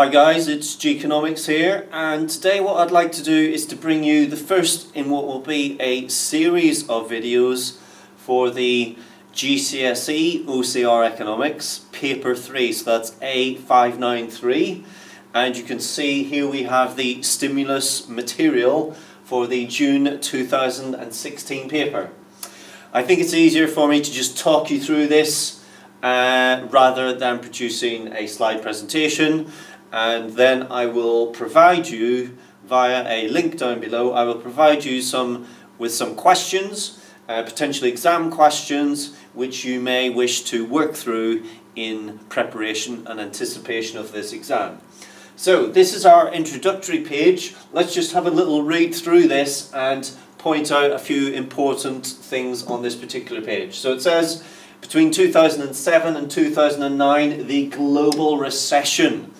Hi guys, it's Economies here, and today what I'd like to do is to bring you the first in what will be a series of videos for the GCSE OCR Economics Paper 3, so that's A593, and you can see here we have the stimulus material for the June 2016 paper. I think it's easier for me to just talk you through this rather than producing a slide presentation. And then I will provide you via a link down below. I will provide you with some questions, potentially exam questions, which you may wish to work through in preparation and anticipation of this exam. So this is our introductory page. Let's just have a little read through this and point out a few important things on this particular page. So it says, between 2007 and 2009, the global recession.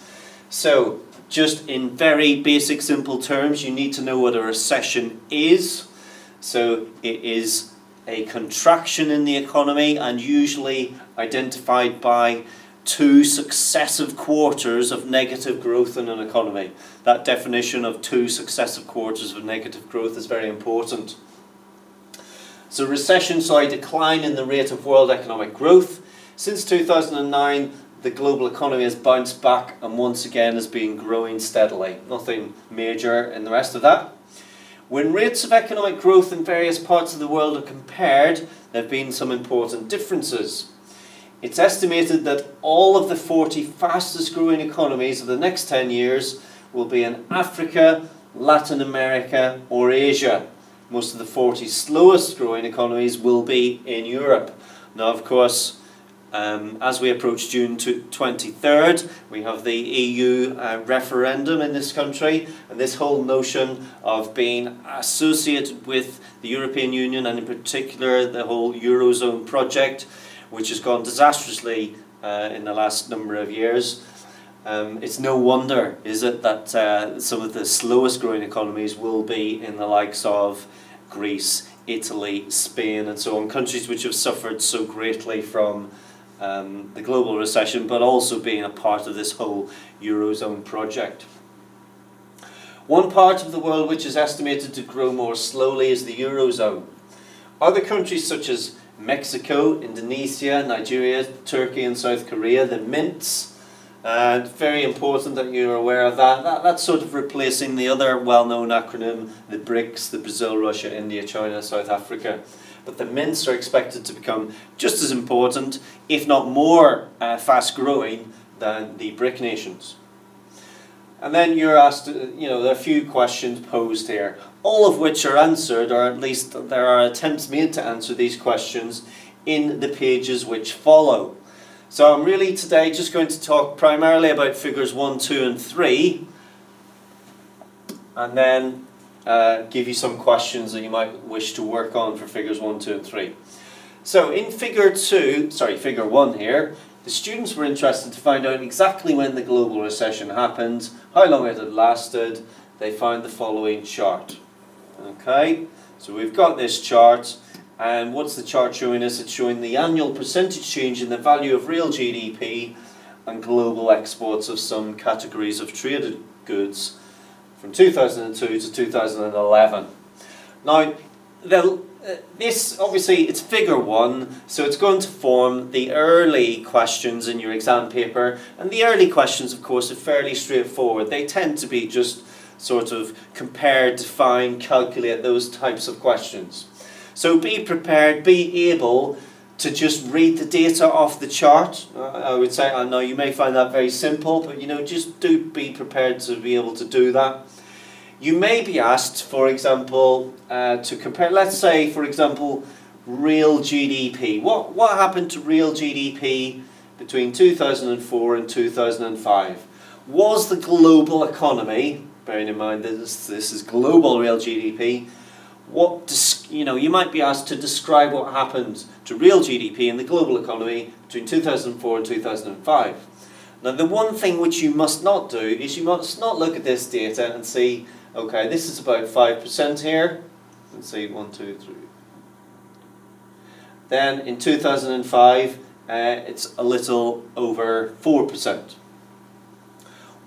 So, just in very basic simple terms, you need to know what a recession is. So, it is a contraction in the economy and usually identified by 2 successive quarters of negative growth in an economy. That definition of 2 successive quarters of negative growth is very important. So, recession saw a decline in the rate of world economic growth. Since 2009, the global economy has bounced back and once again has been growing steadily. Nothing major in the rest of that. When rates of economic growth in various parts of the world are compared, there have been some important differences. It's estimated that all of the 40 fastest growing economies of the next 10 years will be in Africa, Latin America or Asia. Most of the 40 slowest growing economies will be in Europe. Now, of course, as we approach June 23rd, we have the EU referendum in this country, and this whole notion of being associated with the European Union, and in particular the whole Eurozone project, which has gone disastrously in the last number of years. It's no wonder, is it, that some of the slowest growing economies will be in the likes of Greece, Italy, Spain and so on, countries which have suffered so greatly from the global recession, but also being a part of this whole Eurozone project. One part of the world which is estimated to grow more slowly is the Eurozone. Other countries such as Mexico, Indonesia, Nigeria, Turkey and South Korea, the mints, very important that you're aware of that. That's sort of replacing the other well-known acronym, the BRICS, the Brazil, Russia, India, China, South Africa. But the mints are expected to become just as important, if not more fast-growing than the BRIC nations. And then you're asked, there are a few questions posed here, all of which are answered, or at least there are attempts made to answer these questions in the pages which follow. So I'm really today just going to talk primarily about figures 1, 2 and 3, and then give you some questions that you might wish to work on for figures 1, 2 and 3. So in figure 1 here, the students were interested to find out exactly when the global recession happened, how long it had lasted. They found the following chart. Okay, so we've got this chart, and what's the chart showing us? It's showing the annual percentage change in the value of real GDP and global exports of some categories of traded goods from 2002 to 2011. Now, this obviously it's figure 1, so it's going to form the early questions in your exam paper, and the early questions, of course, are fairly straightforward. They tend to be just sort of compare, define, calculate, those types of questions. So be prepared, be able to just read the data off the chart. I would say, I know you may find that very simple, but just do be prepared to be able to do that. You may be asked, for example, to compare, let's say, for example, real GDP. What happened to real GDP between 2004 and 2005? Was the global economy, bearing in mind that this is global real GDP, you might be asked to describe what happened to real GDP in the global economy between 2004 and 2005. Now, the one thing which you must not do is you must not look at this data and see, okay, this is about 5% here. Let's see, 1, 2, 3. Then in 2005, it's a little over 4%.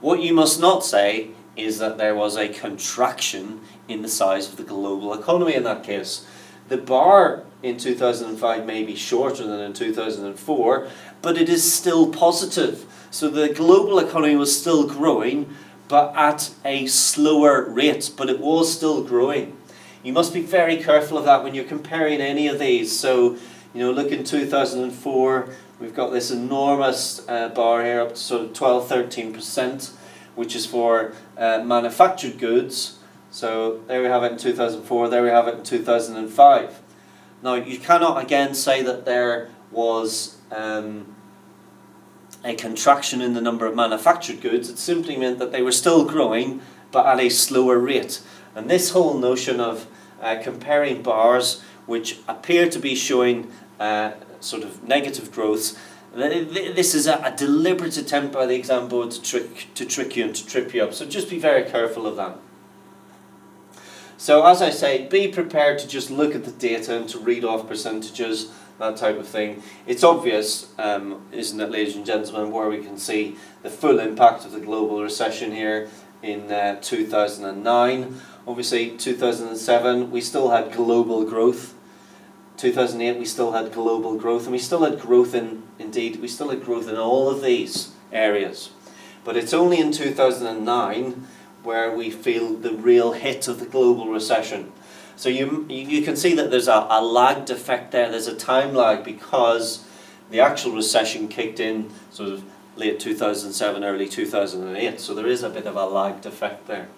What you must not say is that there was a contraction in the size of the global economy in that case. The bar in 2005 may be shorter than in 2004, but it is still positive. So the global economy was still growing, but at a slower rate, but it was still growing. You must be very careful of that when you're comparing any of these. So, look in 2004, we've got this enormous bar here up to sort of 12-13%, which is for manufactured goods. So there we have it in 2004, there we have it in 2005. Now you cannot again say that there was a contraction in the number of manufactured goods. It simply meant that they were still growing, but at a slower rate. And this whole notion of comparing bars which appear to be showing sort of negative growths, this is a deliberate attempt by the exam board to trick you and to trip you up. So just be very careful of that. So as I say, be prepared to just look at the data and to read off percentages, that type of thing. It's obvious, isn't it, ladies and gentlemen, where we can see the full impact of the global recession here in 2009. Obviously 2007 we still had global growth. 2008 we still had global growth, and we still had growth in all of these areas. But it's only in 2009 where we feel the real hit of the global recession. So you can see that there's a lagged effect there. There's a time lag because the actual recession kicked in sort of late 2007, early 2008. So there is a bit of a lagged effect there.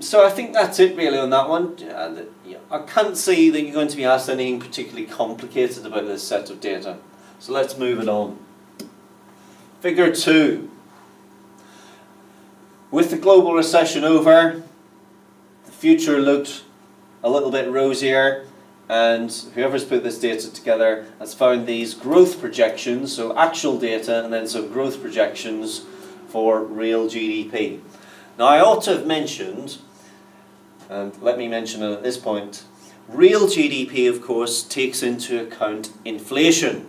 So I think that's it really on that one. I can't see that you're going to be asked anything particularly complicated about this set of data. So let's move it on. Figure 2. With the global recession over, the future looked a little bit rosier, and whoever's put this data together has found these growth projections, so actual data and then some growth projections for real GDP. Now I ought to have mentioned, and let me mention it at this point, real GDP of course takes into account inflation.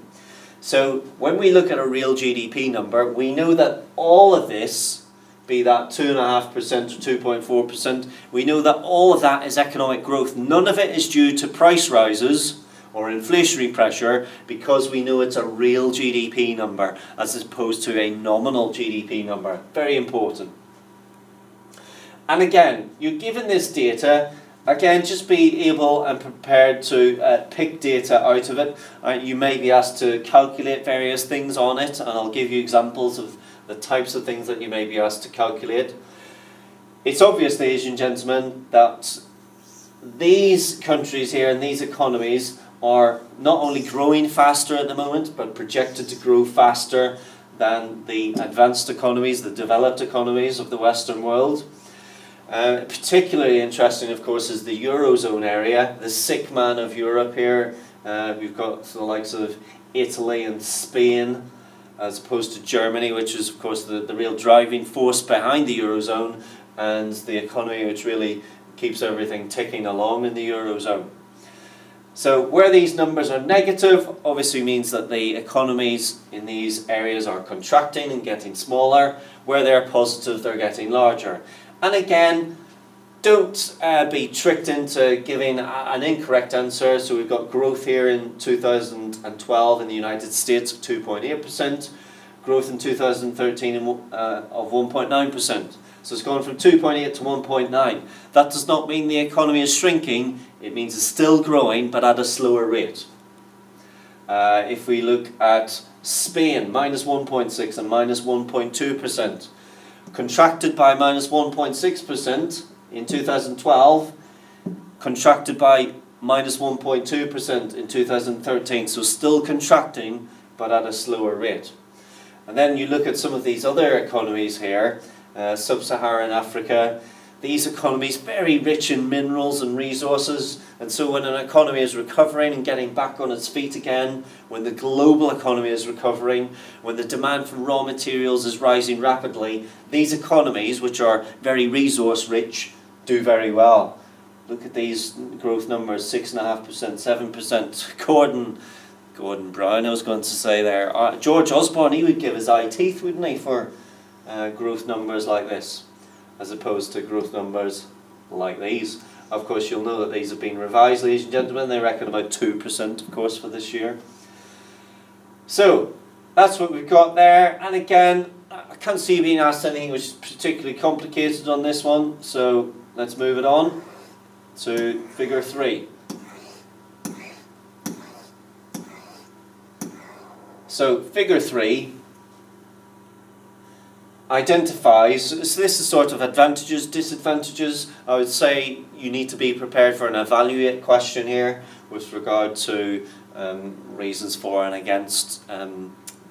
So when we look at a real GDP number, we know that all of this, be that 2.5% or 2.4%, we know that all of that is economic growth. None of it is due to price rises or inflationary pressure, because we know it's a real GDP number as opposed to a nominal GDP number. Very important. And again, you're given this data, again, just be able and prepared to pick data out of it. You may be asked to calculate various things on it, and I'll give you examples of the types of things that you may be asked to calculate. It's obvious, ladies and gentlemen, that these countries here and these economies are not only growing faster at the moment, but projected to grow faster than the advanced economies, the developed economies of the Western world. Particularly interesting, of course, is the Eurozone area, the sick man of Europe here. We've got the likes of Italy and Spain, as opposed to Germany, which is, of course, the real driving force behind the Eurozone, and the economy which really keeps everything ticking along in the Eurozone. So where these numbers are negative, obviously means that the economies in these areas are contracting and getting smaller. Where they're positive, they're getting larger. And again, don't be tricked into giving an incorrect answer. So we've got growth here in 2012 in the United States of 2.8%, growth in 2013 of 1.9%. So it's gone from 2.8 to 1.9. That does not mean the economy is shrinking. It means it's still growing, but at a slower rate. If we look at Spain, minus 1.6 and minus 1.2%. Contracted by minus 1.6% in 2012, contracted by minus 1.2% in 2013, so still contracting, but at a slower rate. And then you look at some of these other economies here, Sub-Saharan Africa. These economies very rich in minerals and resources, and so when an economy is recovering and getting back on its feet again, when the global economy is recovering, when the demand for raw materials is rising rapidly, these economies, which are very resource rich, do very well. Look at these growth numbers, 6.5%, 7%. Gordon Brown, I was going to say there. George Osborne, he would give his eye teeth, wouldn't he, for growth numbers like this, as opposed to growth numbers like these. Of course, you'll know that these have been revised, ladies and gentlemen. They reckon about 2%, of course, for this year. So, that's what we've got there. And again, I can't see you being asked anything which is particularly complicated on this one. So, let's move it on to figure 3. So, figure 3 identifies, so this is sort of advantages, disadvantages. I would say you need to be prepared for an evaluate question here with regard to reasons for and against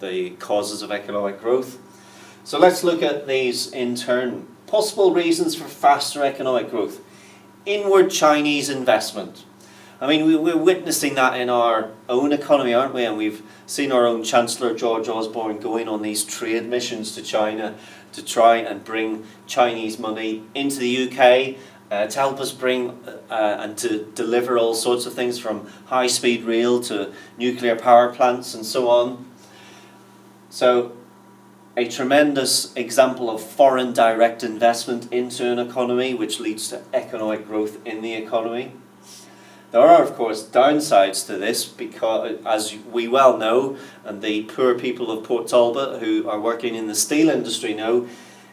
the causes of economic growth. So let's look at these in turn. Possible reasons for faster economic growth. Inward Chinese investment. I mean, we're witnessing that in our own economy, aren't we? And we've seen our own Chancellor, George Osborne, going on these trade missions to China to try and bring Chinese money into the UK to help us bring and to deliver all sorts of things from high-speed rail to nuclear power plants and so on. So, a tremendous example of foreign direct investment into an economy, which leads to economic growth in the economy. There are, of course, downsides to this because, as we well know, and the poor people of Port Talbot who are working in the steel industry know,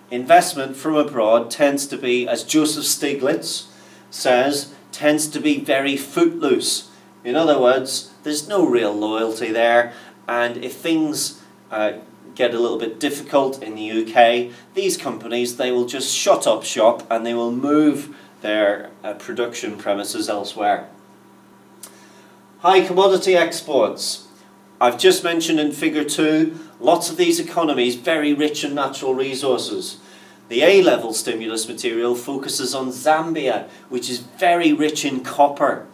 investment from abroad tends to be, as Joseph Stiglitz says, tends to be very footloose. In other words, there's no real loyalty there, and if things get a little bit difficult in the UK, these companies, they will just shut up shop and they will move their production premises elsewhere. High commodity exports. I've just mentioned in figure 2, lots of these economies very rich in natural resources. The A-level stimulus material focuses on Zambia, which is very rich in copper.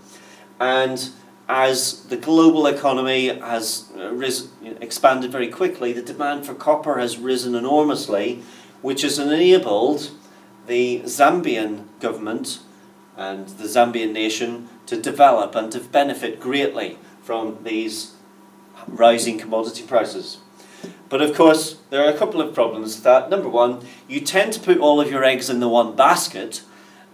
And as the global economy has expanded very quickly, the demand for copper has risen enormously, which has enabled the Zambian government and the Zambian nation to develop and to benefit greatly from these rising commodity prices. But of course, there are a couple of problems with that. Number one, you tend to put all of your eggs in the one basket,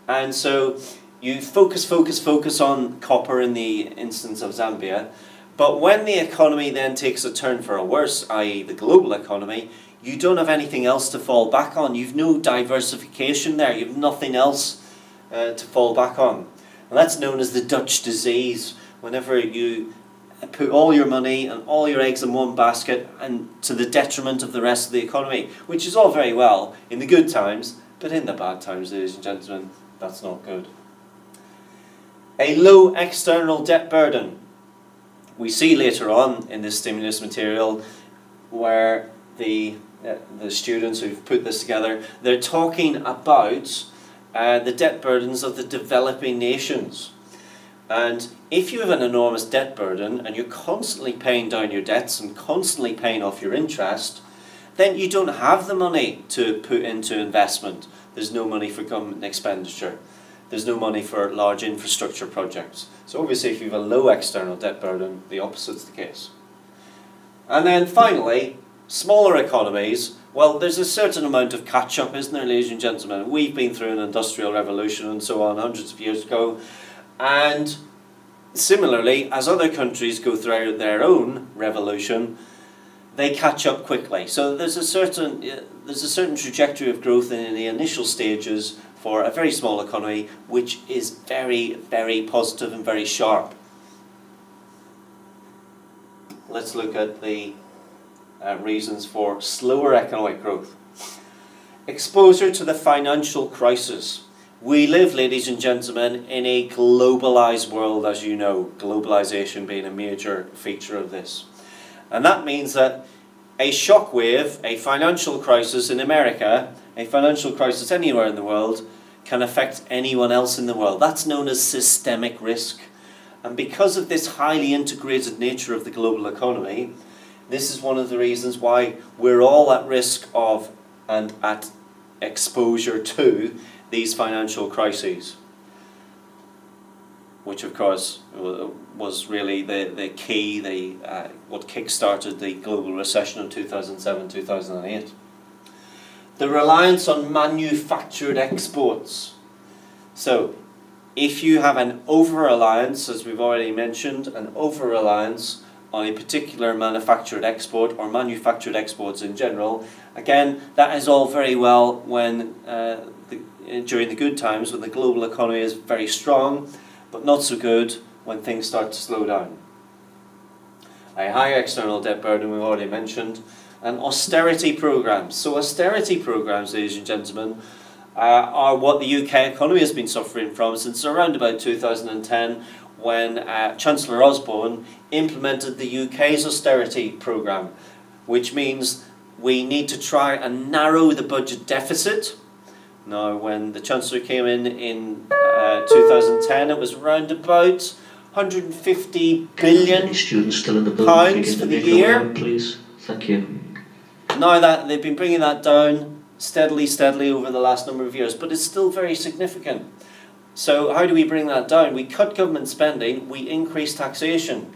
and so you focus on copper in the instance of Zambia, but when the economy then takes a turn for a worse, i.e. the global economy, you don't have anything else to fall back on. You've no diversification there. You've nothing else to fall back on. And that's known as the Dutch disease. Whenever you put all your money and all your eggs in one basket and to the detriment of the rest of the economy, which is all very well in the good times, but in the bad times, ladies and gentlemen, that's not good. A low external debt burden. We see later on in this stimulus material where the students who've put this together, they're talking about the debt burdens of the developing nations. And if you have an enormous debt burden and you're constantly paying down your debts and constantly paying off your interest, then you don't have the money to put into investment. There's no money for government expenditure. There's no money for large infrastructure projects. So obviously if you have a low external debt burden, the opposite's the case. And then finally, smaller economies. Well, there's a certain amount of catch-up, isn't there, ladies and gentlemen? We've been through an industrial revolution and so on hundreds of years ago. And similarly, as other countries go through their own revolution, they catch up quickly. So there's a certain trajectory of growth in the initial stages for a very small economy, which is very, very positive and very sharp. Let's look at the reasons for slower economic growth. Exposure to the financial crisis. We live, ladies and gentlemen, in a globalized world, as you know, globalization being a major feature of this. And that means that a shockwave, a financial crisis in America, a financial crisis anywhere in the world, can affect anyone else in the world. That's known as systemic risk. And because of this highly integrated nature of the global economy, this is one of the reasons why we're all at risk of and at exposure to these financial crises, which of course was really the key, what kick-started the global recession of 2007-2008. the reliance on manufactured exports. So, if you have an over-reliance, as we've already mentioned, an over-reliance on a particular manufactured export or manufactured exports in general, again, that is all very well when during the good times when the global economy is very strong, but not so good when things start to slow down. A high external debt burden we've already mentioned, and austerity programs. So austerity programs, ladies and gentlemen, are what the UK economy has been suffering from since around about 2010, when Chancellor Osborne implemented the UK's austerity programme, which means we need to try and narrow the budget deficit. Now, when the Chancellor came in 2010, it was around about 150 billion students still in the building, pounds for the year. Please, thank you. Now that they've been bringing that down steadily over the last number of years, but it's still very significant. So how do we bring that down? We cut government spending, we increase taxation.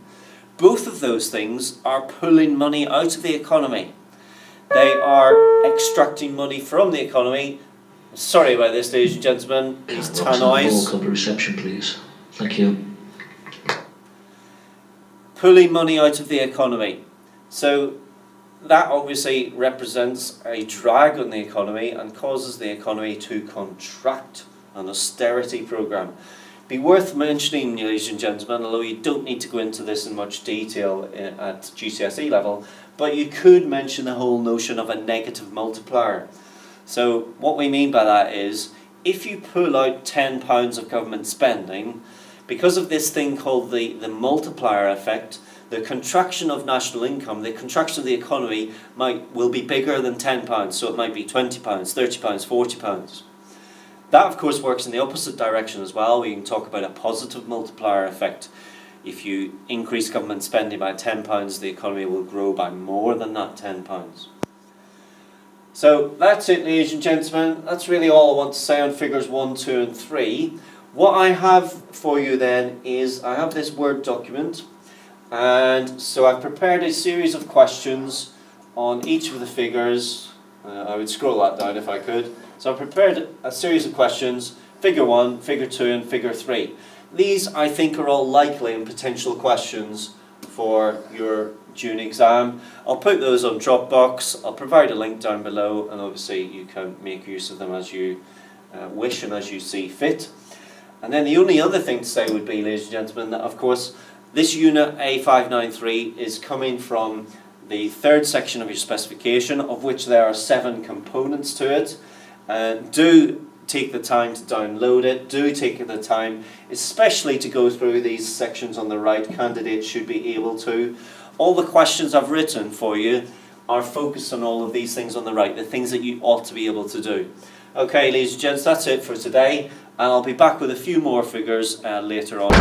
Both of those things are pulling money out of the economy. They are extracting money from the economy. Sorry about this, ladies and gentlemen, these tannoys. Cover reception, please. Thank you. Pulling money out of the economy. So that obviously represents a drag on the economy and causes the economy to contract. An austerity programme. Be worth mentioning, ladies and gentlemen, although you don't need to go into this in much detail at GCSE level, but you could mention the whole notion of a negative multiplier. So what we mean by that is, if you pull out £10 of government spending, because of this thing called the multiplier effect, the contraction of national income, the contraction of the economy will be bigger than £10, so it might be £20, £30, £40. That, of course, works in the opposite direction as well. We can talk about a positive multiplier effect. If you increase government spending by £10, the economy will grow by more than that £10. So that's it, ladies and gentlemen. That's really all I want to say on figures 1, 2 and 3. What I have for you then is I have this Word document, and so I've prepared a series of questions on each of the figures. I would scroll that down if I could. So I've prepared a series of questions, figure 1, figure 2 and figure 3. These I think are all likely and potential questions for your June exam. I'll put those on Dropbox, I'll provide a link down below, and obviously you can make use of them as you wish and as you see fit. And then the only other thing to say would be, ladies and gentlemen, that of course this unit A593 is coming from the third section of your specification, of which there are 7 components to it. Do take the time to download it, do take the time especially to go through these sections on the right. Candidates should be able to. All the questions I've written for you are focused on all of these things on the right, the things that you ought to be able to do. Okay, ladies and gents, that's it for today, and I'll be back with a few more figures later on.